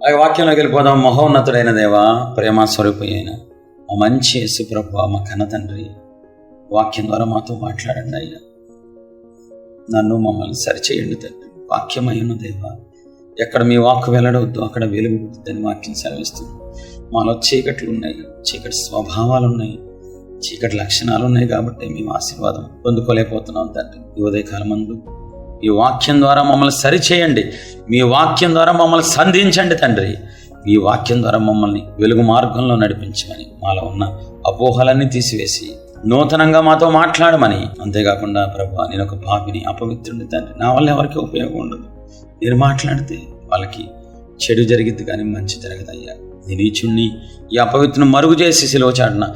ఆ వాక్యంలోకి వెళ్ళిపోదాం. మహోన్నతుడైన దేవా, ప్రేమ స్వరూపి అయిన మా మంచి యేసు ప్రభువా, మా కన్న తండ్రి, వాక్యం ద్వారా మాతో మాట్లాడండి అయ్యా. నన్ను మమ్మల్ని సరిచేయండి తండ్రి. వాక్యమైన దేవా, ఎక్కడ మీ వాక్కు వెళ్ళడవద్దు అక్కడ వెలుగు పుట్టిద్దని వాక్యం సెలవిస్తుంది. మాలో చీకట్లు ఉన్నాయి, చీకటి స్వభావాలు ఉన్నాయి, చీకటి లక్షణాలు ఉన్నాయి కాబట్టి మేము ఆశీర్వాదం పొందుకోలేకపోతున్నాం తండ్రి. ఈ ఉదయకాలం మందు ఈ వాక్యం ద్వారా మమ్మల్ని సరిచేయండి. మీ వాక్యం ద్వారా మమ్మల్ని సంధించండి తండ్రి. మీ వాక్యం ద్వారా మమ్మల్ని వెలుగు మార్గంలో నడిపించమని, మాలో ఉన్న అపోహలన్నీ తీసివేసి నూతనంగా మాతో మాట్లాడమని. అంతేకాకుండా ప్రభువా, నేను ఒక పాపిని, అపవిత్రుడిని తండ్రి. నా వల్ల ఎవరికి ఉపయోగం ఉండదు. మీరు మాట్లాడితే వాళ్ళకి చెడు జరిగిద్ది కానీ మంచి జరగదయ్యా. నేను నీచుణ్ణి, ఈ అపవిత్రుని మరుగు చేసి సిలువ చాటున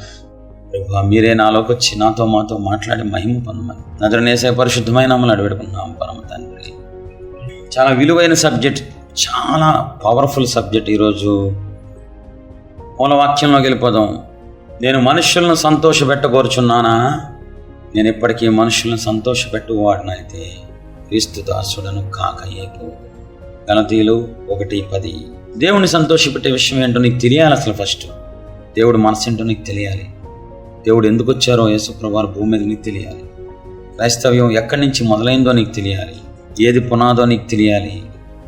ప్రభువా, మీరే నాలోకి వచ్చి నాతో మాతో మాట్లాడి మహిమ పొందమని నజరేయునేసే పరిశుద్ధమైన నామములో అడిగిపెట్టుకున్నాం పరమ తండ్రి. చాలా విలువైన సబ్జెక్ట్, చాలా పవర్ఫుల్ సబ్జెక్ట్. ఈరోజు మూలవాక్యంలోకి వెళ్ళిపోదాం. నేను మనుషులను సంతోషపెట్టగోరుచున్నానా? నేను ఎప్పటికీ మనుషులను సంతోషపెట్టువాడినైతే క్రీస్తు దాసుడను కాకయేపు. గలతీయులు 1:10. దేవుని సంతోషపెట్టే విషయం ఏంటో నీకు తెలియాలి. అసలు ఫస్ట్ దేవుడు మనసు ఏంటో నీకు తెలియాలి. దేవుడు ఎందుకు వచ్చారో యేసుప్రభువారు భూమి మీద నీకు తెలియాలి. క్రైస్తవ్యం ఎక్కడి నుంచి మొదలైందో నీకు తెలియాలి. ఏది పునాదో నీకు తెలియాలి.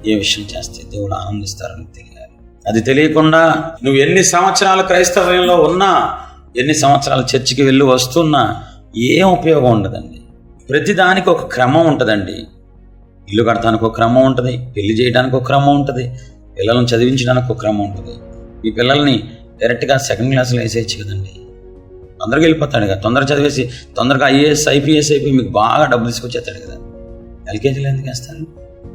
ఏ విషయం చేస్తే దేవుడు ఆనందిస్తారో నీకు తెలియాలి. అది తెలియకుండా నువ్వు ఎన్ని సంవత్సరాలు క్రైస్తవ్యంలో ఉన్నా, ఎన్ని సంవత్సరాలు చర్చికి వెళ్ళి వస్తున్నా ఏం ఉపయోగం ఉండదండి. ప్రతిదానికి ఒక క్రమం ఉంటుందండి. ఇల్లు కడటానికి ఒక క్రమం ఉంటుంది, పెళ్లి చేయడానికి ఒక క్రమం ఉంటుంది, పిల్లలను చదివించడానికి ఒక క్రమం ఉంటుంది. ఈ పిల్లల్ని డైరెక్ట్గా సెకండ్ క్లాస్లో వేసేయచ్చు కదండి. తొందరగా వెళ్ళిపోతాడు కదా, తొందరగా చదివేసి తొందరగా ఐఏఎస్ ఐపీఎస్ అయిపోయి మీకు బాగా డబ్బులు తీసుకొచ్చేస్తాడు కదా. ఎల్కేజీలో ఎందుకు వేస్తారు?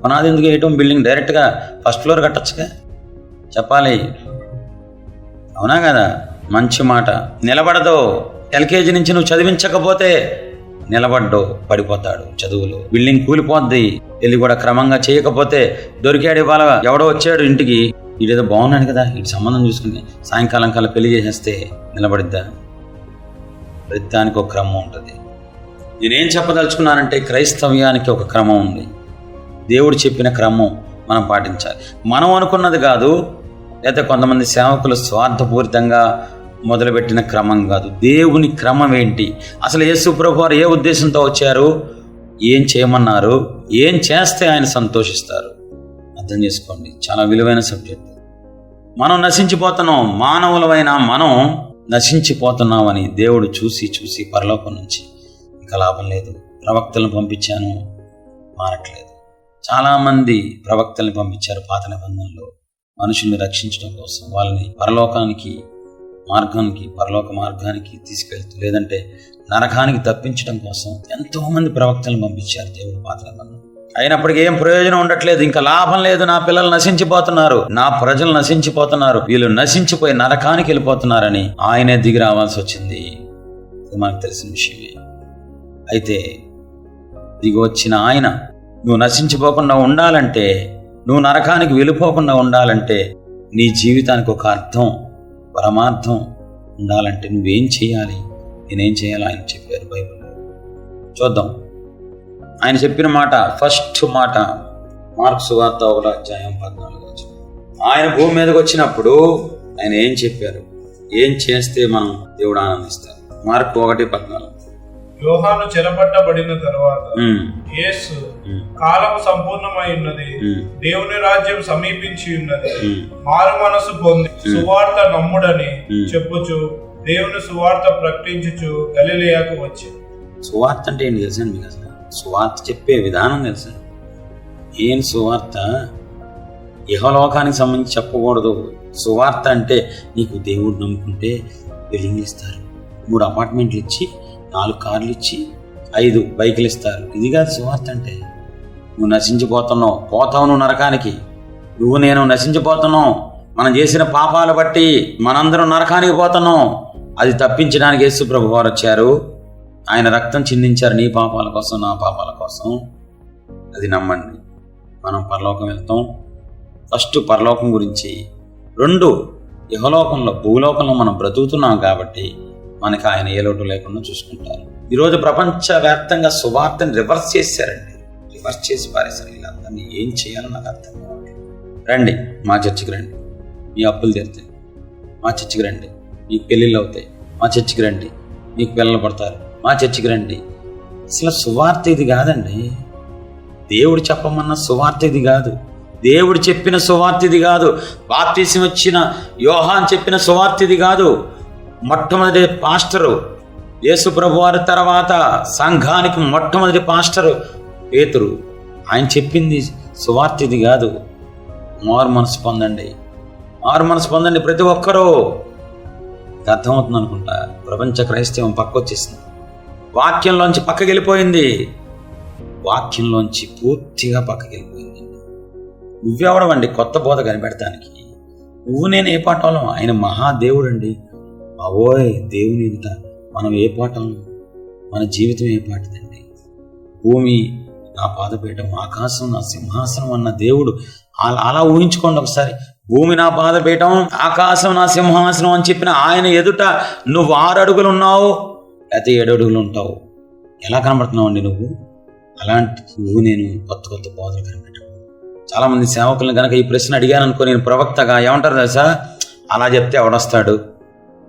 పునాది ఎందుకు వేయటం? బిల్డింగ్ డైరెక్ట్గా ఫస్ట్ ఫ్లోర్ కట్టచ్చుగా. చెప్పాలి, అవునా కదా? మంచి మాట. నిలబడదు. ఎల్కేజీ నుంచి నువ్వు చదివించకపోతే నిలబడ్డో పడిపోతాడు చదువులో. బిల్డింగ్ కూలిపోద్ది. వెళ్ళి కూడా క్రమంగా చేయకపోతే దొరికాడు. ఇవాళ ఎవడో వచ్చాడు ఇంటికి, వీడేదో బాగున్నాడు కదా, వీటి సంబంధం చూసుకుని సాయంకాలం కల్లా పెళ్లి చేసేస్తే నిలబడిద్దా? ప్రతిదానికి ఒక క్రమం ఉంటుంది. నేనేం చెప్పదలుచుకున్నానంటే, క్రైస్తవ్యానికి ఒక క్రమం ఉంది. దేవుడు చెప్పిన క్రమం మనం పాటించాలి. మనం అనుకున్నది కాదు, లేకపోతే కొంతమంది సేవకులు స్వార్థపూరితంగా మొదలుపెట్టిన క్రమం కాదు. దేవుని క్రమం ఏంటి? అసలు యేసు ప్రభువారు ఏ ఉద్దేశంతో వచ్చారు? ఏం చేయమన్నారు? ఏం చేస్తే ఆయన సంతోషిస్తారు? అర్థం చేసుకోండి. చాలా విలువైన సబ్జెక్ట్. మనం నశించిపోతున్నాం, మానవులమైన మనం నశించిపోతున్నామని దేవుడు చూసి చూసి పరలోకం నుంచి ఇంకా లాభం లేదు, ప్రవక్తలను పంపించాను, మారట్లేదు. చాలామంది ప్రవక్తల్ని పంపించారు పాత నిబంధనలో మనుషుల్ని రక్షించడం కోసం, వాళ్ళని పరలోకానికి పరలోక మార్గానికి తీసుకెళ్తూ, లేదంటే నరకానికి తప్పించడం కోసం ఎంతోమంది ప్రవక్తలను పంపించారు దేవుడు పాత నిబంధనలో. అయినప్పటికీ ఏం ప్రయోజనం ఉండట్లేదు, ఇంకా లాభం లేదు. నా పిల్లలు నశించిపోతున్నారు, నా ప్రజలు నశించిపోతున్నారు, వీళ్ళు నశించిపోయి నరకానికి వెళ్ళిపోతున్నారని ఆయనే దిగి రావాల్సి వచ్చింది. ఇది మనకు తెలిసిన విషయమే. అయితే దిగి వచ్చిన ఆయన నువ్వు నశించిపోకుండా ఉండాలంటే, నువ్వు నరకానికి వెళ్ళిపోకుండా ఉండాలంటే, నీ జీవితానికి ఒక అర్థం, పరమార్థం ఉండాలంటే నువ్వేం చేయాలి, నేనేం చేయాలి ఆయన చెప్పారు బైబిల్లో. చూద్దాం. ఆయన చెప్పిన మాట, ఫస్ట్ మాట మార్కు సువార్త 1:14. ఆయన భూమి మీదకి వచ్చినప్పుడు ఆయన ఏం చెప్పారు, ఏం చేస్తే మనం దేవుడు ఆనందిస్తారు? మార్కు 1:14. యోహాను చెరపట్టబడిన తరువాత యేసు, కాలం సంపూర్ణమై ఉన్నది, దేవుని రాజ్యం సమీపించి ఉన్నది, మారు మనసు పొంది సువార్త నమ్ముడని చెప్పుచు దేవుని సువార్త ప్రకటించుచు గలిలయకు వచ్చి. సువార్త అంటే ఏంటి తెలుసా మీకు? అసలు సువార్త చెప్పే విధానం తెలుసా? ఏం సువార్త? ఇహలోకానికి సంబంధించి చెప్పకూడదు. సువార్త అంటే నీకు దేవుడు నమ్ముకుంటే బిల్డింగ్లు ఇస్తారు, 3 అపార్ట్మెంట్లు ఇచ్చి, 4 కార్లు ఇచ్చి, 5 బైకులు ఇస్తారు. ఇది కాదు సువార్త అంటే. నువ్వు నశించిపోతున్నావు, పోతావు నువ్వు నరకానికి. నువ్వు నేను నశించిపోతున్నాం, మనం చేసిన పాపాలు బట్టి మనందరం నరకానికి పోతున్నాం. అది తప్పించడానికి యేసు ప్రభువు వారు వచ్చారు. ఆయన రక్తం చిందించారు నీ పాపాల కోసం, నా పాపాల కోసం. అది నమ్మండి, మనం పరలోకం వెళ్తాం. ఫస్ట్ పరలోకం గురించి, 2 ఇహలోకంలో భూలోకంలో మనం బ్రతుకుతున్నాం కాబట్టి మనకి ఆయన ఏ లోటు లేకుండా చూసుకుంటారు. ఈరోజు ప్రపంచవ్యాప్తంగా సువార్తని రివర్స్ చేశారండి, రివర్స్ చేసి పారేశారు. వీళ్ళందరినీ ఏం చేయాలో నాకు అర్థం కావాలి. రండి మా చర్చికి రండి, మీ అప్పులు తీరుతాయి, మా చర్చికి రండి, మీకు పెళ్ళిళ్ళు అవుతాయి, మా చర్చికి రండి, మీకు పిల్లలు పడతారు, మా చర్చికి రండి. అసలు సువార్త ఇది కాదండి. దేవుడు చెప్పమన్న సువార్త ఇది కాదు. దేవుడు చెప్పిన సువార్త ఇది కాదు. బాప్తిసం వచ్చిన యోహాన్ చెప్పిన సువార్త ఇది కాదు. మొట్టమొదటి పాస్టరు యేసు ప్రభువారి తర్వాత సంఘానికి మొట్టమొదటి పాస్టరు పేతురు. ఆయన చెప్పింది సువార్త ఇది కాదు. మారు మనసు పొందండి, మారు మనసు పొందండి ప్రతి ఒక్కరూ. అర్థమవుతుంది అనుకుంటా. ప్రపంచ క్రైస్తవం పక్కొచ్చేసింది, వాక్యంలోంచి పక్కకి వెళ్ళిపోయింది, వాక్యంలోంచి పూర్తిగా పక్కకి వెళ్ళిపోయింది. నువ్వెవడవండి కొత్త బోధ కనిపెడతానికి? నువ్వు నేను ఏ పాఠంలో? ఆయన మహాదేవుడు అండి. అవోయ్ దేవుని ఇంత మనం ఏ పాఠం? మన జీవితం ఏ పాటదండి? భూమి నా పాదపీఠం, ఆకాశం నా సింహాసనం అన్న దేవుడు. అలా ఊహించుకోండి ఒకసారి. భూమి నా పాదపీఠం, ఆకాశం నా సింహాసనం అని చెప్పిన ఆయన ఎదుట నువ్వు 6 అడుగులు ఉన్నావు, లేకపోతే 7 అడుగులు ఉంటావు. ఎలా కనబడుతున్నావు అండి నువ్వు? అలాంటి నువ్వు నేను కొత్త కొత్త బోధలు కనిపెట్టావు. చాలా మంది సేవకులను కనుక ఈ ప్రశ్న అడిగాను అనుకో, నేను ప్రవక్తగా, ఏమంటారు తెలుసా? అలా చెప్తే ఎవడొస్తాడు?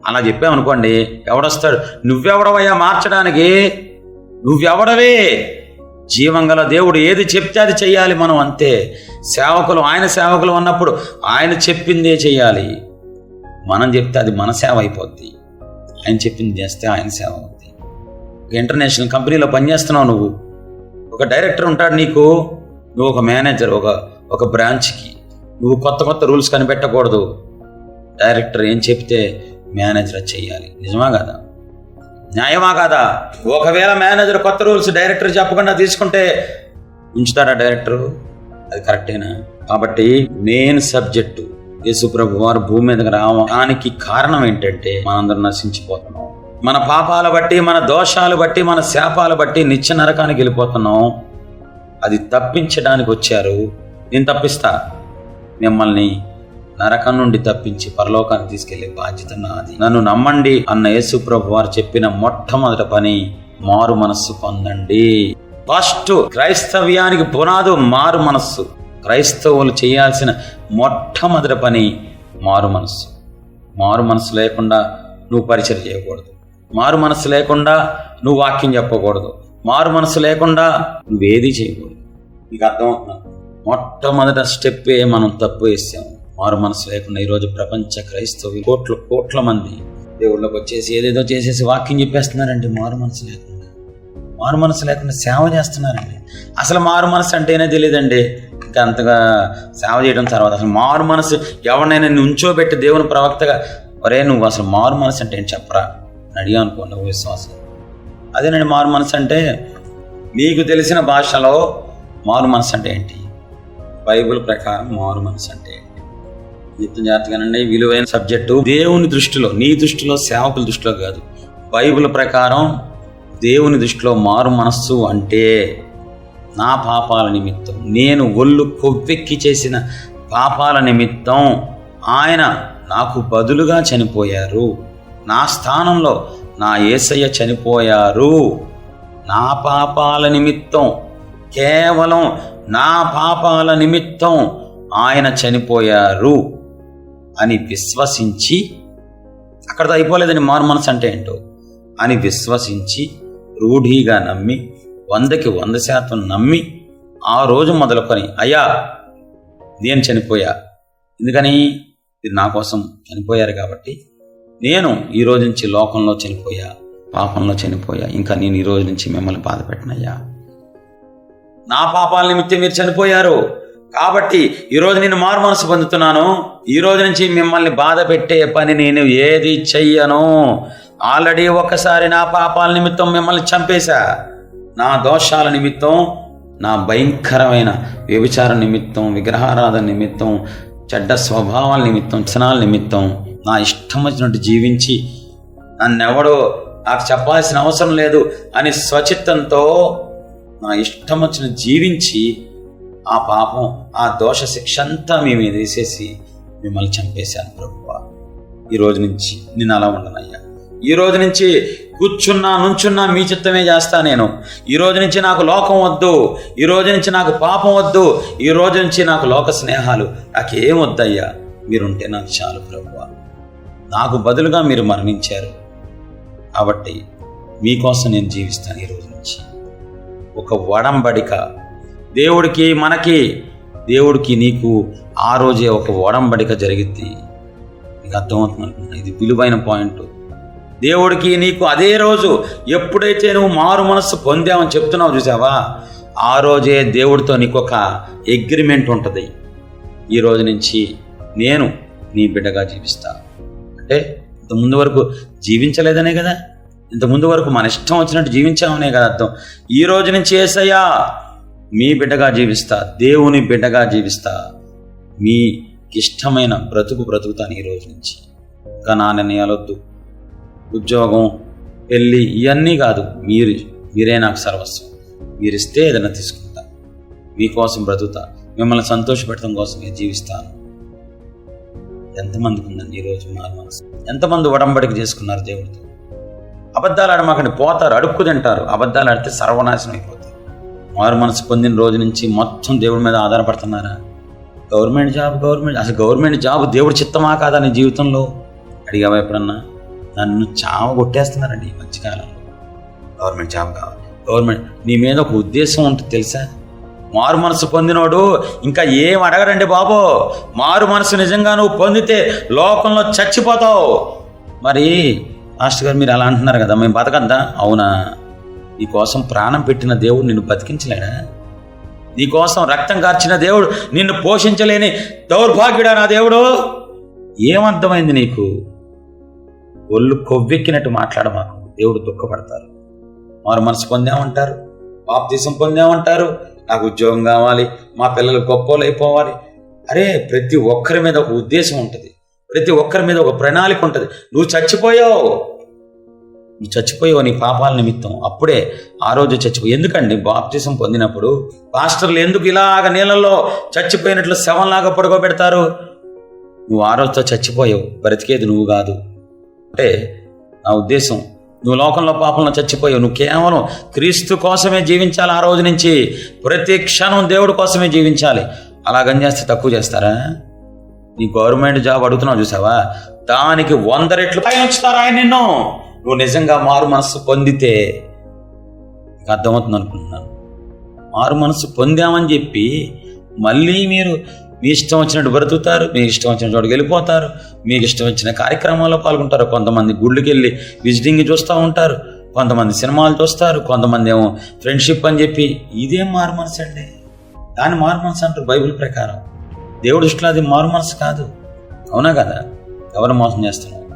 అలా చెప్పామనుకోండి, ఎవడొస్తాడు? నువ్వెవడవయ్యా మార్చడానికి? నువ్వెవడవే? జీవంగల దేవుడు ఏది చెప్తే అది చెయ్యాలి మనం, అంతే. సేవకులు ఆయన సేవకులు అన్నప్పుడు ఆయన చెప్పిందే చెయ్యాలి. మనం చెప్తే అది మన సేవ అయిపోద్ది, ఆయన చెప్పింది చేస్తే ఆయన సేవ అవుద్ది. ఇంటర్నేషనల్ కంపెనీలో పనిచేస్తున్నావు నువ్వు, ఒక డైరెక్టర్ ఉంటాడు నీకు, నువ్వు ఒక మేనేజర్, ఒక బ్రాంచ్కి. నువ్వు కొత్త కొత్త రూల్స్ కనిపెట్టకూడదు. డైరెక్టర్ ఏం చెప్తే మేనేజర్ అది చెయ్యాలి. నిజమా కాదా? న్యాయమా కాదా? ఒకవేళ మేనేజర్ కొత్త రూల్స్ డైరెక్టర్ చెప్పకుండా తీసుకుంటే ఉంచుతారా డైరెక్టరు? అది కరెక్టేనా? కాబట్టి మెయిన్ సబ్జెక్టు యేసు ప్రభు వారు భూమి మీదకి రావడానికి కారణం ఏంటంటే మనందరం నశించిపోతున్నాం. మన పాపాల బట్టి, మన దోషాలు బట్టి, మన శాపాలు బట్టి నిత్య నరకానికి వెళ్ళిపోతున్నాం. అది తప్పించడానికి వచ్చారు. నేను తప్పిస్తా, మిమ్మల్ని నరకం నుండి తప్పించి పరలోకానికి తీసుకెళ్లే బాధ్యత నాది. నన్ను నమ్మండి అన్న యేసు ప్రభు వారు చెప్పిన మొట్టమొదటి పని మారు మనస్సు పొందండి. ఫస్ట్ క్రైస్తవ్యానికి పునాదు మారు మనస్సు. క్రైస్తవులు చేయాల్సిన మొట్టమొదటి పని మారు మనస్సు. మారు మనస్సు లేకుండా నువ్వు పరిచయం చేయకూడదు. మారు మనస్సు లేకుండా నువ్వు వాక్యం చెప్పకూడదు. మారు మనస్సు లేకుండా నువ్వేది చేయకూడదు. నీకు అర్థమవుతున్నా? మొట్టమొదటి స్టెప్పే మనం తప్పు వేసాము. మారు మనసు లేకుండా ఈరోజు ప్రపంచ క్రైస్తవులు కోట్ల మంది దేవుళ్ళకి వచ్చేసి ఏదేదో చేసేసి వాక్యం చెప్పేస్తున్నారండి. మారు మనసు లేకుండా, మారు మనసు లేకుండా సేవ చేస్తున్నారండి. అసలు మారు మనసు అంటేనే తెలియదండి. ఇంకా అంతగా సేవ చేయడం తర్వాత అసలు మారు మనసు ఎవరినైనా నుంచోబెట్టి దేవుని ప్రవక్తగా, ఒరే నువ్వు అసలు మారు మనసు అంటే ఏంటి చెప్పరా అని అడిగా అనుకో, నువ్వు విశ్వాసం. అదేనండి మారు మనసు అంటే. నీకు తెలిసిన భాషలో మారు మనసు అంటే ఏంటి? బైబిల్ ప్రకారం మారు మనసు అంటే ఏంటి? జీవితం జాగ్రత్తగానండి. విలువైన సబ్జెక్టు. దేవుని దృష్టిలో, నీ దృష్టిలో, సేవకుల దృష్టిలో కాదు, బైబిల్ ప్రకారం దేవుని దృష్టిలో మారు మనస్సు అంటే నా పాపాల నిమిత్తం, నేను ఒళ్ళు కొవ్వెక్కి చేసిన పాపాల నిమిత్తం ఆయన నాకు బదులుగా చనిపోయారు. నా స్థానంలో నా యేసయ్య చనిపోయారు. నా పాపాల నిమిత్తం, కేవలం నా పాపాల నిమిత్తం ఆయన చనిపోయారు అని విశ్వసించి, అక్కడతో అయిపోలేదని మారు మనసు అంటే ఏంటో అని విశ్వసించి, రూఢిగా నమ్మి, 100కి 100% నమ్మి, ఆ రోజు మొదలుకొని అయ్యా నేను చనిపోయా, ఎందుకని ఇది నా కోసం చనిపోయారు కాబట్టి నేను ఈ రోజు నుంచి లోకంలో చనిపోయా, పాపంలో చనిపోయా, ఇంకా నేను ఈ రోజు నుంచి మిమ్మల్ని బాధ పెట్టనయ్యా. నా పాపాల నిమిత్తం మీరు చనిపోయారు కాబట్టి ఈరోజు నేను మారు మనసు పొందుతున్నాను. ఈ రోజు నుంచి మిమ్మల్ని బాధ పెట్టే పని నేను ఏది చెయ్యను. ఆల్రెడీ ఒకసారి నా పాపాల నిమిత్తం మిమ్మల్ని చంపేశా. నా దోషాల నిమిత్తం, నా భయంకరమైన వ్యభిచార నిమిత్తం, విగ్రహారాధన నిమిత్తం, చెడ్డ స్వభావాల నిమిత్తం, వ్యసనాల నిమిత్తం నా ఇష్టం వచ్చినట్టు జీవించి నన్నెవడో నాకు చెప్పాల్సిన అవసరం లేదు అని స్వచిత్తంతో నా ఇష్టం వచ్చిన జీవించి ఆ పాపం, ఆ దోష శిక్ష అంతా మీ మీద వేసేసి మిమ్మల్ని చంపేశాను ప్రభువా. ఈ రోజు నుంచి నేను అలా ఉండనయ్యా. ఈ రోజు నుంచి కూర్చున్నా నుంచున్నా మీ చిత్తమే చేస్తా నేను. ఈ రోజు నుంచి నాకు లోకం వద్దు, ఈ రోజు నుంచి నాకు పాపం వద్దు, ఈ రోజు నుంచి నాకు లోక స్నేహాలు నాకేం వద్దయ్యా, మీరుంటే నాకు చాలు ప్రభువా. నాకు బదులుగా మీరు మరణించారు కాబట్టి మీకోసం నేను జీవిస్తాను. ఈ రోజు నుంచి ఒక ఒడంబడిక దేవుడికి నీకు ఆ రోజే ఒక ఒడంబడిక జరిగిద్ది. నీకు అర్థమవుతుంది? ఇది విలువైన పాయింట్. దేవుడికి నీకు అదే రోజు ఎప్పుడైతే నువ్వు మారు మనస్సు పొందామని చెప్తున్నావు చూసావా, ఆ రోజే దేవుడితో నీకు ఒక అగ్రిమెంట్ ఉంటుంది. ఈ రోజు నుంచి నేను నీ బిడ్డగా జీవిస్తా. అంటే ఇంతకుముందు వరకు జీవించలేదనే కదా, ఇంతకుముందు వరకు మన ఇష్టం వచ్చినట్టు జీవించామనే కదా అర్థం. ఈ రోజు నుంచి యేసయ్యా మీ బిడ్డగా జీవిస్తా, దేవుని బిడ్డగా జీవిస్తా, మీకు ఇష్టమైన బ్రతుకుతాను ఈ రోజు నుంచి. ఇంకా నా నిర్ణయాలొద్దు, ఉద్యోగం, పెళ్ళి ఇవన్నీ కాదు, మీరే నాకు సర్వస్వం. మీరిస్తే ఏదైనా తీసుకుంటా, మీకోసం బ్రతుకుతా, మిమ్మల్ని సంతోషపెట్టడం కోసమే జీవిస్తాను. ఎంతమందికి ఉందండి ఈరోజు మారు మనసు? ఎంతమంది ఒడంబడిక చేసుకున్నారు దేవుడితో? అబద్ధాలు ఆడమాకండి, పోతారు, అడుక్కు తింటారు. అబద్ధాలు ఆడితే సర్వనాశనం అయిపోతారు. మారు మనసు పొందిన రోజు నుంచి మొత్తం దేవుడి మీద ఆధారపడుతున్నారా? గవర్నమెంట్ జాబ్ దేవుడి చిత్తమా కాదా నీ జీవితంలో? అడిగావా ఎప్పుడన్నా? నన్ను చావ కొట్టేస్తున్నారండి ఈ మధ్యకాలంలో. గవర్నమెంట్ జాబ్ కావాలి, నీ మీద ఒక ఉద్దేశం ఉంటుంది తెలుసా? మారు మనసు పొందినోడు ఇంకా ఏం అడగరండి బాబో. మారు మనసు నిజంగా నువ్వు పొందితే లోకంలో చచ్చిపోతావు. మరి మాస్టర్ గారు మీరు అలా అంటున్నారు కదా, మేము బతకద్దా? అవునా? నీకోసం ప్రాణం పెట్టిన దేవుడు నిన్ను బతికించలేడా? నీకోసం రక్తం కార్చిన దేవుడు నిన్ను పోషించలేని దౌర్భాగ్యుడా నా దేవుడు? ఏమర్థమైంది నీకు? ఒళ్ళు కొవ్వెక్కినట్టు మాట్లాడమాకు. దేవుడు దుఃఖపడతారు. మారు మనసు పొందామంటారు, బాప్తిసం పొందామంటారు, నాకు ఉద్యోగం కావాలి, మా పిల్లలు గొప్పలు అయిపోవాలి. అరే, ప్రతి ఒక్కరి మీద ఒక ఉద్దేశం ఉంటుంది, ప్రతి ఒక్కరి మీద ఒక ప్రణాళిక ఉంటుంది. నువ్వు చచ్చిపోయావు నీ పాపాల నిమిత్తం. అప్పుడే ఆ రోజు చచ్చిపోయి. ఎందుకండి బాప్తిసం పొందినప్పుడు పాస్టర్లు ఎందుకు ఇలాగ నీళ్ళల్లో చచ్చిపోయినట్లు శవంలాగా పడుకోబెడతారు? నువ్వు ఆ రోజుతో చచ్చిపోయావు, బ్రతికేది నువ్వు కాదు. అంటే నా ఉద్దేశం, నువ్వు లోకంలో పాపంలో చచ్చిపోయావు, నువ్వు కేవలం క్రీస్తు కోసమే జీవించాలి. ఆ రోజు నుంచి ప్రతి క్షణం దేవుడి కోసమే జీవించాలి. అలాగని చేస్తే తక్కువ చేస్తారా? నీ గవర్నమెంట్ జాబ్ అడుగుతున్నావు చూసావా, దానికి 100 రెట్లు పైన ఉంచుతారా ఆయన నిన్ను? నువ్వు నిజంగా మారు మనస్సు పొందితే. అర్థమవుతుంది అనుకుంటున్నాను. మారు మనస్సు పొందామని చెప్పి మళ్ళీ మీరు మీ ఇష్టం వచ్చినట్టు బ్రతుకుతారు, మీకు ఇష్టం వచ్చిన చోటుకి వెళ్ళిపోతారు, మీకు ఇష్టం వచ్చిన కార్యక్రమాల్లో పాల్గొంటారు. కొంతమంది గుళ్ళకి వెళ్ళి విజిటింగ్ చూస్తూ ఉంటారు, కొంతమంది సినిమాలు చూస్తారు, కొంతమంది ఏమో ఫ్రెండ్షిప్ అని చెప్పి. ఇదేం మారు మనసు అండి? దాన్ని మారు మనసు అంటారు బైబిల్ ప్రకారం. దేవుడి దృష్టిలో అది మారు మనసు కాదు. అవునా కదా? ఎవరు మోసం చేస్తున్నావు?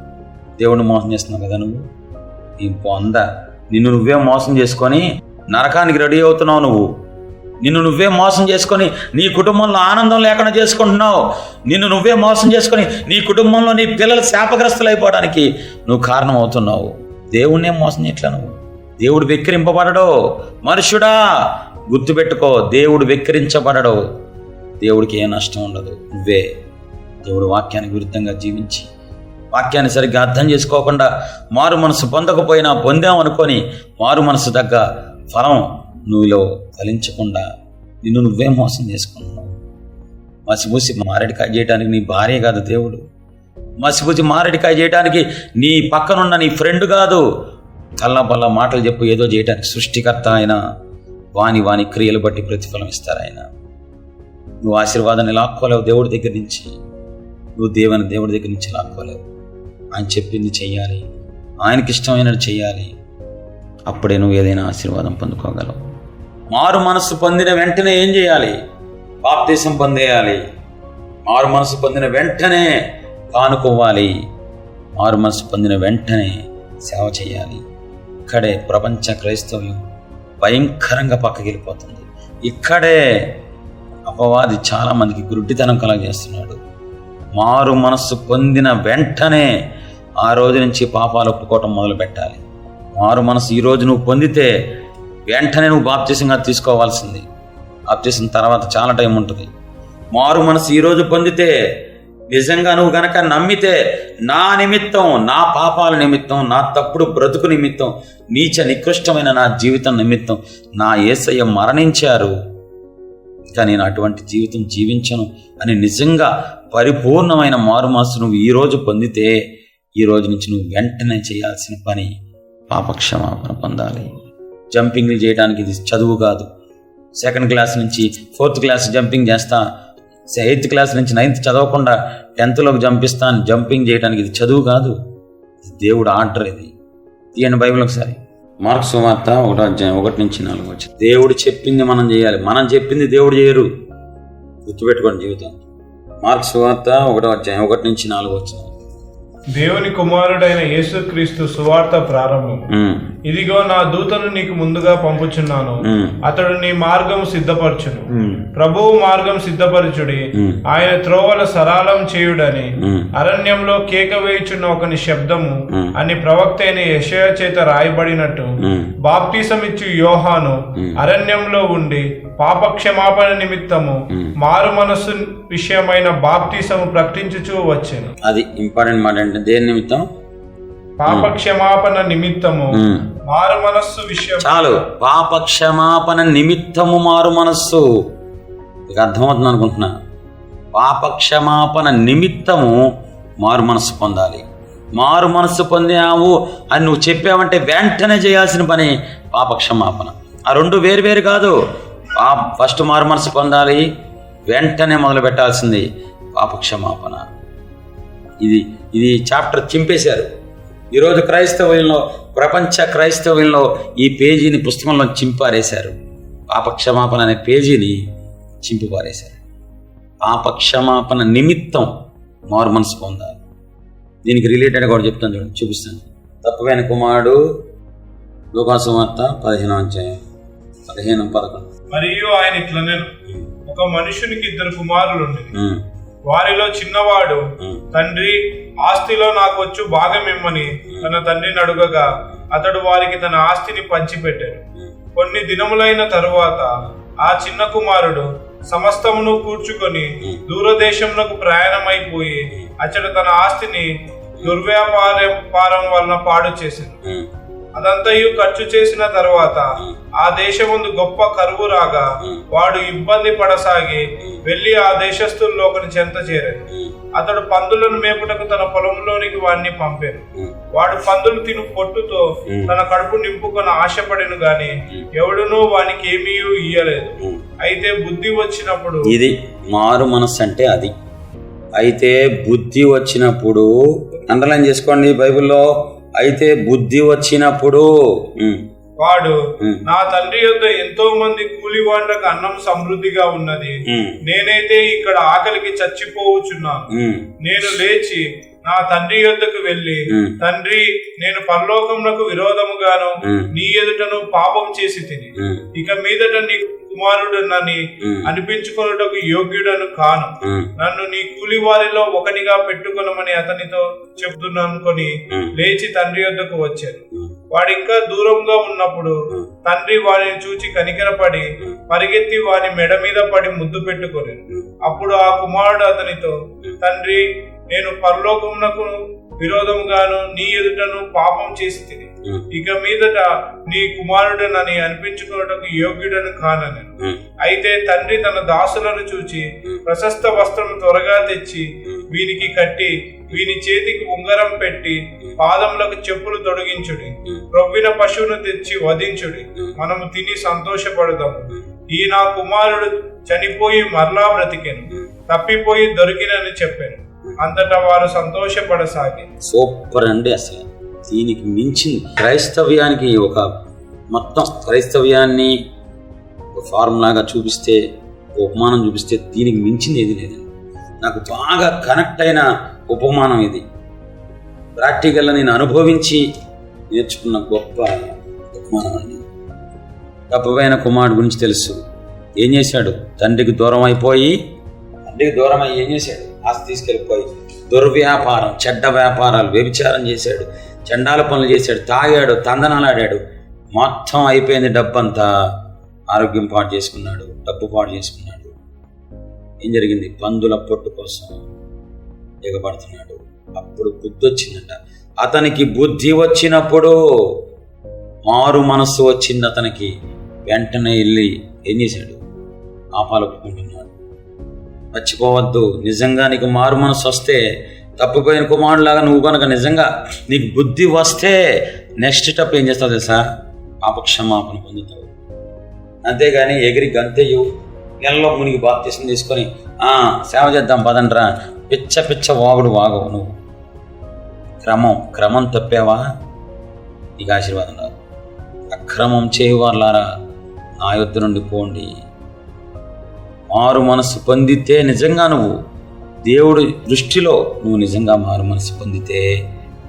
దేవుడిని మోసం చేస్తున్నావు కదా నువ్వు. నీ పొంద, నిన్ను నువ్వే మోసం చేసుకొని నరకానికి రెడీ అవుతున్నావు. నిన్ను నువ్వే మోసం చేసుకొని నీ కుటుంబంలో ఆనందం లేకుండా చేసుకుంటున్నావు. నిన్ను నువ్వే మోసం చేసుకొని నీ కుటుంబంలో నీ పిల్లలు శాపగ్రస్తులు అయిపోవడానికి నువ్వు కారణం అవుతున్నావు. దేవుణ్ణే మోసం చేయట్లా నువ్వు. దేవుడు వెక్కిరింపబడడు. మనుషుడా గుర్తుపెట్టుకో, దేవుడు వెక్కిరించబడడు. దేవుడికి ఏ నష్టం ఉండదు. నువ్వే దేవుడు వాక్యానికి విరుద్ధంగా జీవించి వాక్యాన్ని సరిగ్గా అర్థం చేసుకోకుండా మారు మనసు పొందకపోయినా పొందామనుకొని మారు మనసు తగ్గ ఫలం నువ్వులో ఫలించకుండా నిన్ను నువ్వే మోసం చేసుకుంటున్నావు. మసిపూసి మారేడికాయ చేయడానికి నీ భార్య కాదు దేవుడు. మసిపూసి మారేడికాయ చేయడానికి నీ పక్కనున్న నీ ఫ్రెండ్ కాదు. కల్లా మాటలు చెప్పు ఏదో చేయడానికి సృష్టికర్త ఆయన. వాని క్రియలు బట్టి ప్రతిఫలం ఇస్తారు ఆయన. నువ్వు ఆశీర్వాదాన్ని లాక్కోలేవు దేవుడి దగ్గర నుంచి. నువ్వు దేవుడి దగ్గర నుంచి లాక్కోలేవు. ఆయన చెప్పింది చెయ్యాలి, ఆయనకి ఇష్టమైనది చెయ్యాలి. అప్పుడే నువ్వు ఏదైనా ఆశీర్వాదం పొందుకోగలవు. మారు మనసు పొందిన వెంటనే ఏం చేయాలి? బాప్తిసం పొందేయాలి. మారు మనసు పొందిన వెంటనే కానుకోవాలి. మారు మనసు పొందిన వెంటనే సేవ చేయాలి. ఇక్కడే ప్రపంచ క్రైస్తవ్యం భయంకరంగా పక్కకెళ్ళిపోతుంది. ఇక్కడే అపవాది చాలా మందికి గుడ్డితనం కలగజేస్తున్నాడు. మారు మనస్సు పొందిన వెంటనే ఆ రోజు నుంచి పాపాలు ఒప్పుకోవటం మొదలు పెట్టాలి. మారు మనసు ఈ రోజు నువ్వు పొందితే వెంటనే నువ్వు బాప్తిసంగా తీసుకోవాల్సింది. బాప్తిసం తర్వాత చాలా టైం ఉంటుంది. మారు మనసు ఈరోజు పొందితే నిజంగా నువ్వు గనక నమ్మితే నా నిమిత్తం, నా పాపాల నిమిత్తం, నా తప్పుడు బ్రతుకు నిమిత్తం, నీచ నికృష్టమైన నా జీవితం నిమిత్తం నా యేసయ్య మరణించారు, ఇంకా నేను అటువంటి జీవితం జీవించను అని నిజంగా పరిపూర్ణమైన మారుమనస్సు నువ్వు ఈరోజు పొందితే, ఈ రోజు నుంచి నువ్వు వెంటనే చేయాల్సిన పని పాపక్షమాపణ పొందాలి. జంపింగ్లు చేయడానికి ఇది చదువు కాదు. 2nd క్లాస్ నుంచి 4th క్లాస్ జంపింగ్ చేస్తా, 8th క్లాస్ నుంచి 9th చదవకుండా 10thలోకి జంపింగ్ చేయడానికి ఇది చదువు కాదు, దేవుడు ఆర్డర్. ఇది తీయండి బైబిల్ ఒకసారి. మార్కు సువార్త 1:1-4. దేవుడు చెప్పింది మనం చేయాలి, మనం చెప్పింది దేవుడు చేయరు. గుర్తుపెట్టుకోండి జీవితం. మార్కు సువార్త 1:1-4. దేవుని కుమారుడైన యేసుక్రీస్తు సువార్త ప్రారంభం. ఇదిగో నా దూతను నీకు ముందుగా పంపుచున్నాను, అతడు నీ మార్గం సిద్ధపరచును. ప్రభువు మార్గం సిద్ధపరచుడి, ఆయన త్రోవల సరళం చేయుడని అరణ్యంలో కేక వేయుచున్న ఒకని శబ్దము అని ప్రవక్త అయిన యెషయా చేత రాయబడినట్టు బాప్టిసమిచ్చు యోహాను అరణ్యంలో ఉండి పాపక్షమాపణ నిమిత్తము మారు మనస్సు విషయమైన బాప్టిసము ప్రకటించుచూ వచ్చెను. అది ఇంపార్టెంట్ మాట. అంటే దేని నిమిత్తం? పాపక్షమాపణ నిమిత్తము మారు మనస్సు విషయం. చాలు, పాపక్షమాపణ నిమిత్తము మారు మనస్సు. ఇక అర్థమవుతుంది అనుకుంటున్నా. పాపక్షమాపణ నిమిత్తము మారు మనస్సు పొందాలి. మారు మనస్సు పొందావు అని నువ్వు చెప్పావంటే వెంటనే చేయాల్సిన పని పాపక్షమాపణ. ఆ రెండు వేరు కాదు. ఫస్ట్ మారు మనస్సు పొందాలి, వెంటనే మొదలు పెట్టాల్సింది పాపక్షమాపణ. ఇది చాప్టర్ చింపేశారు ఈరోజు క్రైస్తవుల్లో, ప్రపంచ క్రైస్తవుల్లో ఈ పేజీని పుస్తకంలో చింపారేశారు. పాపక్షమాపణ అనే పేజీని చింపిపారేశారు. పాపక్షమాపణ నిమిత్తం మారు మనసు పొందాలి. దీనికి రిలేటెడ్ కూడా చెప్తాను, చూడండి, చూపిస్తాను. తప్పువైన కుమారుడు, లూకాసు వార్త 15:11. మరియు ఆయన ఇట్లనెను, ఒక మనుషునికి 2 కుమారులు ఉండేది. వారిలో చిన్నవాడు, తండ్రి, ఆస్తిలో నాకు వచ్చు భాగం ఇమ్మని తన తండ్రిని అడుగగా అతడు వారికి తన ఆస్తిని పంచిపెట్టాడు. కొన్ని దినములైన తరువాత ఆ చిన్న కుమారుడు సమస్తమును కూర్చుకొని దూరదేశంలోకి ప్రయాణమైపోయి అతడు తన ఆస్తిని దుర్వ్యాపారం వలన పాడు చేసింది. అదంతయు ఖర్చు చేసిన తరువాత ఆ దేశముందు గొప్ప కరువు రాగా వాడు ఇబ్బంది పడసాగి వెళ్లి ఆ దేశస్థుల్లో ఒకని చెంత చేరాడు. అతడు పందులను మేపుటకు తన పొలంలోనికి వాడిని పంపాను. వాడు పందులు తిను పొట్టుతో తన కడుపు నింపుకొని ఆశపడిను గాని ఎవడునూ వానికి ఏమీ ఇయ్యలేదు. అయితే బుద్ధి వచ్చినప్పుడు, ఇది మారు మనస్సు అంటే అది. అయితే బుద్ధి వచ్చినప్పుడు, అండర్లైన్ చేసుకోండి బైబిల్లో, అయితే బుద్ధి వచ్చినప్పుడు వాడు, నా తండ్రి యొద్ద ఎంతో మంది కూలివాండ్రకు అన్నం సమృద్ధిగా ఉన్నది, నేనైతే ఇక్కడ ఆకలికి చచ్చిపోవచ్చున్నాను. నేను లేచి నా తండ్రి యొద్దకు వెళ్లి, తండ్రి, నేను పరలోకమునకు విరోధముగాను నీ ఎదుటను పాపం చేసి తిని ఇక మీదట నీ కుమారుడనని అనిపించుకొనుటకు యోగ్యుడను కాను. నన్ను నీ కూలి వారిలో ఒకనిగా పెట్టుకొనమని అతనితో చెప్తున్నానుకొని లేచి తండ్రి యొద్దకు వచ్చాను. వాడు ఇంకా దూరంగా ఉన్నప్పుడు తండ్రి వాడిని చూచి కనికరపడి పరిగెత్తి వాని మెడ మీద పడి ముద్దు పెట్టుకొని, అప్పుడు ఆ కుమారుడు అతనితో, తండ్రి, నేను పరలోకమునకు విరోధముగాను నీ ఎదుటను పాపం చేసి తిని ఇక మీదట నీ కుమారుడనని అనిపించుకున్నటకు యోగ్యుడను కానని. అయితే తండ్రి తన దాసులను చూచి ప్రశస్త వస్త్రం త్వరగా తెచ్చి వీనికి కట్టి వీని చేతికి ఉంగరం పెట్టి పాదములకు చెప్పులు తొడిగించుడి, ప్రొవ్విన పశువును తెచ్చి వధించుడి, మనము తిని సంతోషపడదాము. ఈ నా కుమారుడు చనిపోయి మరలా బ్రతికెను, తప్పిపోయి దొరికినని చెప్పాను. అంతటా వారు సంతోషపడసాగి. సూపర్ అండి. అసలు దీనికి మించింది క్రైస్తవ్యానికి మొత్తం క్రైస్తవ్యాన్ని ఫార్ములాగా చూపిస్తే, ఉపమానం చూపిస్తే దీనికి మించింది ఏది లేదండి. నాకు బాగా కనెక్ట్ అయిన ఉపమానం ఇది. ప్రాక్టికల్గా నేను అనుభవించి నేర్చుకున్న గొప్ప ఉపమానం అండి. తప్పువైన కుమారుడు గురించి తెలుసు. ఏం చేశాడు? తండ్రికి దూరం అయిపోయి ఏం చేశాడు? ఆస్తి తీసుకెళ్ళిపోయి దుర్వ్యాపారం, చెడ్డ వ్యాపారాలు, వ్యభిచారం చేశాడు, చండాల పనులు చేశాడు, తాగాడు, తందనాలాడాడు. మొత్తం అయిపోయింది. డబ్బంతా ఆరోగ్యం పాడు చేసుకున్నాడు, డబ్బు పాడు చేసుకున్నాడు. ఏం జరిగింది? పందుల పొట్టు కోసం ఎగబడుతున్నాడు. అప్పుడు బుద్ధి వచ్చిందట. అతనికి బుద్ధి వచ్చినప్పుడు మారు మనస్సు వచ్చింది అతనికి. వెంటనే వెళ్ళి ఏం చేశాడు? పాపాలు ఒప్పుకుంటున్నాడు. మర్చిపోవద్దు, నిజంగా నీకు మారు మనసు వస్తే, తప్పిపోయిన కుమారులాగా నువ్వు కనుక నిజంగా నీకు బుద్ధి వస్తే నెక్స్ట్ స్టెప్ ఏం చేస్తావు తెలుసా? పాపక్షమాపణ పొందుతావు. అంతేగాని ఎగిరి గంతెయ్యు నెలలో మునిగి బాప్తీసం తీసుకొని సేవ చేద్దాం పదండ్రా, పిచ్చ పిచ్చ వాగుడు వాగవు. నువ్వు క్రమం తప్పావా, నీకు ఆశీర్వాదం రాదు. అక్రమం చేయవాళ్ళారా నా యొద్ద నుండి పోండి. మారు మనసు పొందితే నిజంగా నువ్వు దేవుడి దృష్టిలో నువ్వు నిజంగా మారు మనసు పొందితే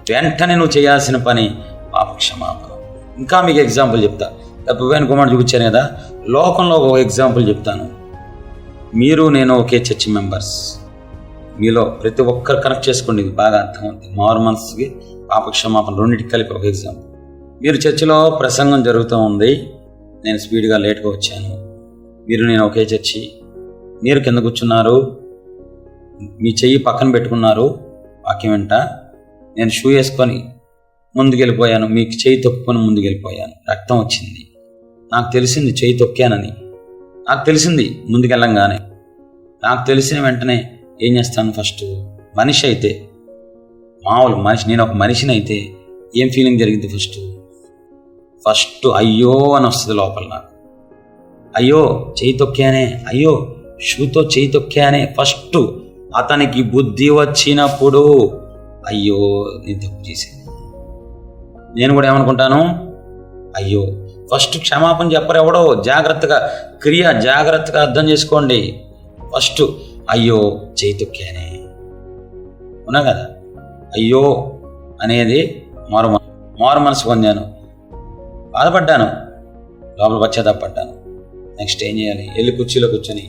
వెంటనే నువ్వు చేయాల్సిన పని పాపక్షమాపణ. ఇంకా మీకు ఎగ్జాంపుల్ చెప్తా. తప్పిపోయిన కుమారుడు చూపించాను కదా, లోకంలో ఒక ఎగ్జాంపుల్ చెప్తాను. మీరు నేను ఒకే చర్చ్ మెంబర్స్. మీలో ప్రతి ఒక్కరు కనెక్ట్ చేసుకోండి, ఇది బాగా అర్థమవుతుంది. మారు మనసుకి పాపక్షమాపణ రెండింటికి కలిపి ఒక ఎగ్జాంపుల్. మీరు చర్చిలో ప్రసంగం జరుగుతూ ఉంది, నేను స్పీడ్గా లేట్గా వచ్చాను. మీరు నేను ఒకే చర్చి. మీరు కింద కూర్చున్నారు, మీ చెయ్యి పక్కన పెట్టుకున్నారు వాక్యం వెంట. నేను షూ వేసుకొని ముందుకెళ్ళిపోయాను, మీకు చెయ్యి తొక్కుని ముందుకెళ్ళిపోయాను. రక్తం వచ్చింది. నాకు తెలిసింది చెయ్యి తొక్కానని, నాకు తెలిసింది ముందుకెళ్ళంగానే. నాకు తెలిసిన వెంటనే ఏం చేస్తాను? మనిషి అయితే, మామూలు మనిషి, నేను ఒక మనిషిని అయితే ఏం ఫీలింగ్ జరిగింది? ఫస్ట్ అయ్యో అని వస్తుంది లోపల నాకు. అయ్యో చెయ్యి తొక్కానే, అయ్యో షూతో చెయ్యి తొక్కానే. ఫస్ట్ అతనికి బుద్ధి వచ్చినప్పుడు అయ్యో నేను తప్పు చేశాను. నేను కూడా ఏమనుకుంటాను? అయ్యో. ఫస్ట్ క్షమాపణ చెప్పరు ఎవడో. జాగ్రత్తగా అర్థం చేసుకోండి. ఫస్ట్ అయ్యో చెయ్యి తొక్కానే, ఉన్నా కదా. అయ్యో అనేది మారు మనసు పొందాను, బాధపడ్డాను, లోపల పశ్చాత్తాపడ్డాను. నెక్స్ట్ ఏం చేయాలి? వెళ్ళి కుర్చీలో కూర్చొని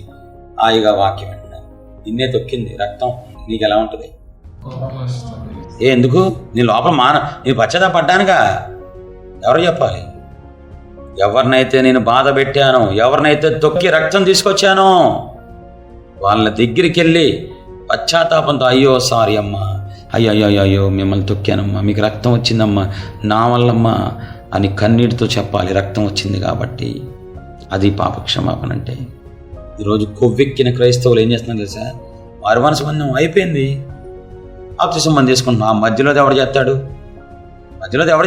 హాయిగా వాక్యం వింటున్నాను. నిన్నే తొక్కింది, రక్తం, నీకు ఎలా ఉంటుంది? ఎందుకు? నీ లోపల నేను పశ్చాత్తాపడ్డానుగా. ఎవరు చెప్పాలి? ఎవరినైతే నేను బాధ పెట్టానో, ఎవరినైతే తొక్కి రక్తం తీసుకొచ్చానో వాళ్ళ దగ్గరికి వెళ్ళి పశ్చాత్తాపంతో అయ్యో సారీ అమ్మా, అయ్యో మిమ్మల్ని తొక్కానమ్మా, మీకు రక్తం వచ్చిందమ్మా, నా వల్లమ్మా అని కన్నీటితో చెప్పాలి. రక్తం వచ్చింది కాబట్టి. అది పాపక్షమాపణ అంటే. ఈరోజు కొవ్వెక్కిన క్రైస్తవులు ఏం చేస్తున్నారు తెలుసా? వారి మనసు బంధం అయిపోయింది, బాప్తిసం మనం తీసుకుంటున్నాం. మధ్యలో ఎవడు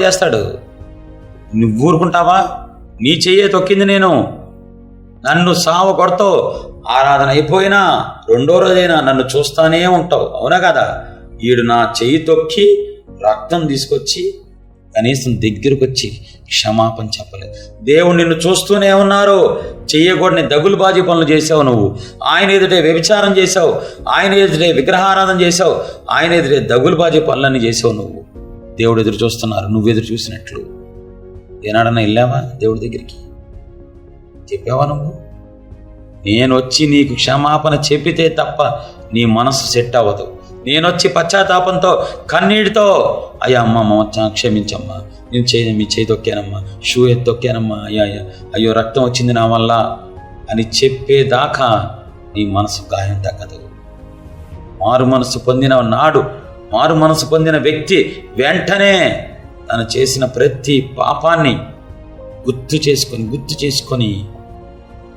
చేస్తాడు? నువ్వు ఊరుకుంటావా? నీ చెయ్యే తొక్కింది నేను, నన్ను సావ కొడతావు. ఆరాధన అయిపోయినా రెండో రోజైనా నన్ను చూస్తానే ఉంటావు, అవునా కదా? ఈడు నా చెయ్యి తొక్కి రక్తం తీసుకొచ్చి కనీసం దగ్గరకు వచ్చి క్షమాపణ చెప్పలేదు. దేవుడు నిన్ను చూస్తూనే ఉన్నారు. చెయ్యకూడని దగులుబాజీ పనులు చేసావు నువ్వు. ఆయన ఎదుటే వ్యభిచారం చేసావు, ఆయన ఎదుటే విగ్రహారాధన చేసావు, ఆయన ఎదుటే దగులుబాజీ పనులన్నీ చేసావు నువ్వు. దేవుడు ఎదురు చూస్తున్నారు, నువ్వు ఎదురు చూసినట్లు. ఏనాడన్నా వెళ్ళావా దేవుడి దగ్గరికి? చెప్పావా నువ్వు? నేను వచ్చి నీకు క్షమాపణ చెప్పితే తప్ప నీ మనసు సెట్ అవ్వదు. నేను వచ్చి పశ్చాత్తాపంతో కన్నీటితో అయ్యా అమ్మ క్షమించమ్మా, నేను మీ చేయి తొక్కానమ్మా, షూ ఎత్తి తొక్కానమ్మా, అయ్యో రక్తం వచ్చింది నా వల్ల అని చెప్పేదాకా నీ మనసు గాయం తగ్గదు. మారు మనసు పొందిన వ్యక్తి వెంటనే తను చేసిన ప్రతి పాపాన్ని గుర్తు చేసుకొని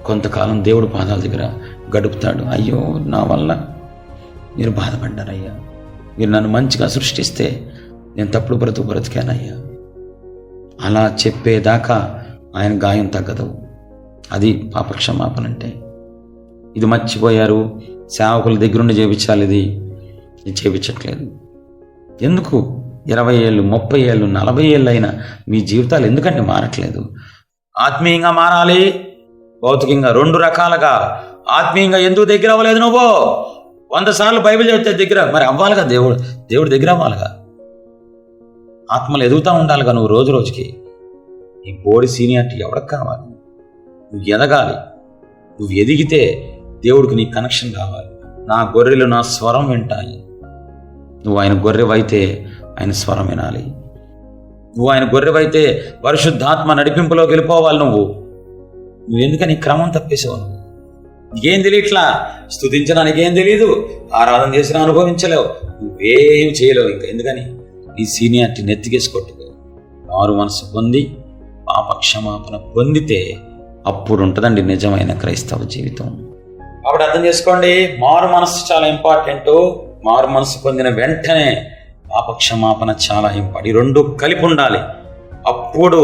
కొంతకాలం దేవుడు పాదాల దగ్గర గడుపుతాడు. అయ్యో నా వల్ల మీరు బాధపడ్డారయ్యా, మీరు నన్ను మంచిగా సృష్టిస్తే నేను తప్పుడు బ్రతికానయ్యా. అలా చెప్పేదాకా ఆయన గాయం తగ్గదు. అది పాపక్షమాపణ అంటే. ఇది మర్చిపోయారు, సేవకుల దగ్గరుండి చేయించాలి, ఇది చేయించట్లేదు. ఎందుకు? 20 ఏళ్ళు 30 ఏళ్ళు 40 ఏళ్ళు అయినా మీ జీవితాలు ఎందుకంటే మారట్లేదు? ఆత్మీయంగా మారాలి, భౌతికంగా, 2 రకాలుగా. ఆత్మీయంగా ఎందుకు దగ్గర అవ్వలేదు నువ్వు? 100 సార్లు బైబిల్ చదివితే దగ్గర మరి అవ్వాలిగా. దేవుడు దగ్గర అవ్వాలిగా. ఆత్మలు ఎదుగుతూ ఉండాలిగా నువ్వు రోజు రోజుకి. నీ బోడి సీనియారిటీ ఎవరికి కావాలి? నువ్వు ఎదగాలి. నువ్వు ఎదిగితే దేవుడికి నీ కనెక్షన్ కావాలి. నా గొర్రెలు నా స్వరం వింటాయి. నువ్వు ఆయన గొర్రెవైతే ఆయన స్వరం వినాలి. నువ్వు ఆయన గొర్రెవైతే పరిశుద్ధాత్మ నడిపింపులోకి వెళ్ళిపోవాలి. నువ్వు ఎందుకని క్రమం తప్పేసావు? నీకేం తెలియట్లా, స్తుతించడానికి ఏం తెలియదు, ఆరాధన చేసిన అనుభవించలేవు, నువ్వేం చేయలేవు. ఇంకా ఎందుకని ఈ సీనియారిటీ నెత్తికేసి కొట్టుకో. మారు మనసు పొంది పాపక్షమాపణ పొందితే అప్పుడు ఉంటుందండి నిజమైన క్రైస్తవ జీవితం. కాబట్టి అర్థం చేసుకోండి, మారు మనసు చాలా ఇంపార్టెంట్. మారు మనసు పొందిన వెంటనే పాపక్షమాపణ చాలా ఇంపార్టెంట్. ఈ రెండు కలిపి ఉండాలి. అప్పుడు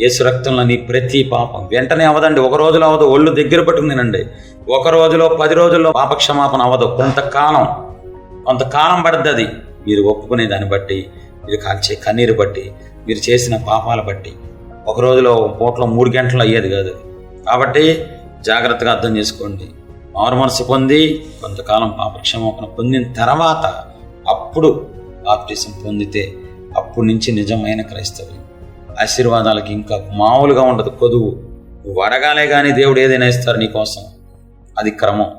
యేసు రక్తంలో నీ ప్రతి పాపం వెంటనే అవదండి, ఒక రోజులో అవదు. ఒళ్ళు దగ్గర పట్టుకునేనండి, ఒక రోజులో 10 రోజుల్లో పాపక్షమాపణ అవ్వదు. కొంతకాలం పడుతుంది. అది మీరు ఒప్పుకునే దాన్ని బట్టి, మీరు కాల్చే కన్నీరు బట్టి, మీరు చేసిన పాపాల బట్టి. ఒక రోజులో పూటలో 3 గంటలు అయ్యేది కాదు. కాబట్టి జాగ్రత్తగా అర్థం చేసుకోండి. మారు మనసు పొంది కొంతకాలం పాపక్షమాపణ పొందిన తర్వాత అప్పుడు బాప్టిజం పొందితే అప్పటి నుంచి నిజమైన క్రైస్తవులు. ఆశీర్వాదాలకి ఇంకా మామూలుగా ఉండదు కొదువు. నువ్వు అడగాలే కానీ దేవుడు ఏదైనా ఇస్తారు నీకోసం. అది క్రమం.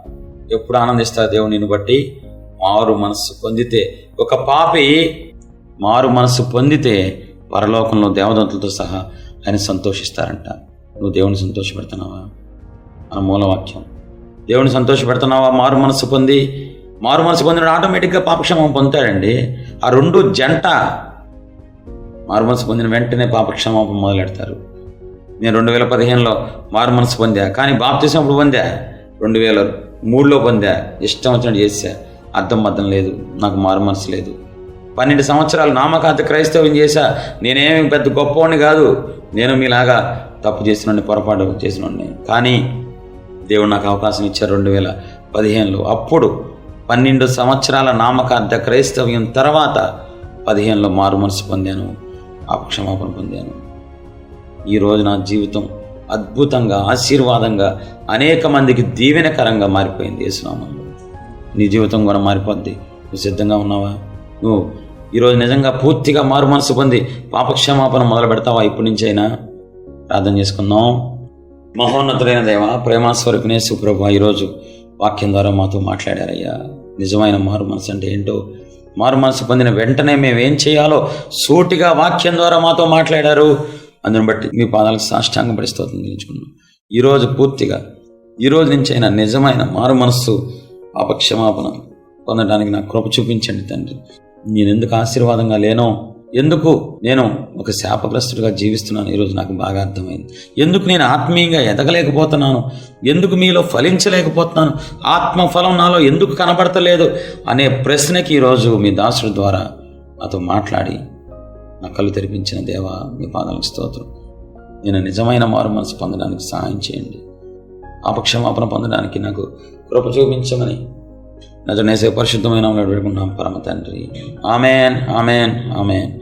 ఎప్పుడు ఆనందిస్తారు దేవుడు నిన్ను బట్టి? మారు మనసు పొందితే. ఒక పాపి మారు మనసు పొందితే పరలోకంలో దేవదూతలతో సహా ఆయన సంతోషిస్తారంట. నువ్వు దేవుని సంతోషపెడుతున్నావా? మన మూలవాక్యం. దేవుని సంతోషపెడుతున్నావా? మారు మనసు పొందిన ఆటోమేటిక్గా పాపక్షమాపణ పొందుతాడండి. ఆ రెండు జంట మారు మనసు పొందిన వెంటనే పాపక్షమాపణ మొదలెడతారు. నేను 2015లో మారు మనసు పొందా, కానీ బాప్తిసం అప్పుడు పొందా. 2003లో పొందా, ఇష్టం వచ్చినట్టు చేశా, అర్థం లేదు, నాకు మారు మనసు లేదు. 12 సంవత్సరాలు నామకార్థ క్రైస్తవం చేశా. నేనేమి పెద్ద గొప్పవాడిని కాదు, నేను మీలాగా తప్పు చేసినండి, పొరపాటు చేసినండి. కానీ దేవుడు నాకు అవకాశం ఇచ్చారు 2015లో. అప్పుడు 12 సంవత్సరాల నామకార్థ క్రైస్తవ్యం తర్వాత 15లో మారు మనసు పొందాను, పాపక్షమాపణ పొందాను. ఈరోజు నా జీవితం అద్భుతంగా, ఆశీర్వాదంగా, అనేక మందికి దీవెనకరంగా మారిపోయింది యేసునామములో. నీ జీవితం కూడా మారిపోద్ది. నువ్వు సిద్ధంగా ఉన్నావా? నువ్వు ఈరోజు నిజంగా పూర్తిగా మారు మనసు పొంది పాపక్షమాపణ మొదలు పెడతావా? ఇప్పటి నుంచి అయినా ప్రార్థన చేసుకుందాం. మహోన్నతుడైన దేవ, ప్రేమాస్వరూపిణి యేసు ప్రభువా, ఈరోజు వాక్యం ద్వారా మాతో మాట్లాడారయ్యా. నిజమైన మారు మనసు అంటే ఏంటో, మారు మనసు పొందిన వెంటనే మేము ఏం చేయాలో సూటిగా వాక్యం ద్వారా మాతో మాట్లాడారు. అందుని బట్టి మీ పాదాలకు సాష్టాంగపడి స్తోత్రం చెల్లించుకున్నాం. ఈరోజు పూర్తిగా, ఈరోజు నుంచి అయినా నిజమైన మారు మనస్సు పాపక్షమాపణ పొందడానికి నాకు కృప చూపించండి తండ్రి. నేను ఎందుకు ఆశీర్వాదంగా లేనో, ఎందుకు నేను ఒక శాపగ్రస్తుడిగా జీవిస్తున్నాను ఈరోజు నాకు బాగా అర్థమైంది. ఎందుకు నేను ఆత్మీయంగా ఎదగలేకపోతున్నాను, ఎందుకు మీలో ఫలించలేకపోతున్నాను, ఆత్మఫలం నాలో ఎందుకు కనబడతలేదు అనే ప్రశ్నకి ఈరోజు మీ దాసుడి ద్వారా నాతో మాట్లాడి నా కళ్ళు తెరిపించిన దేవా, మీ పాదాలకు స్తోత్రం. నేను నిజమైన మారు మనసు పొందడానికి సహాయం చేయండి. పాపక్షమాపణ పొందడానికి నాకు కృప చూపించమని నజరేయుడైన పరిశుద్ధమైన నామములో వేడుకుంటున్నాం పరమ తండ్రి. ఆమేన్, ఆమేన్, ఆమేన్.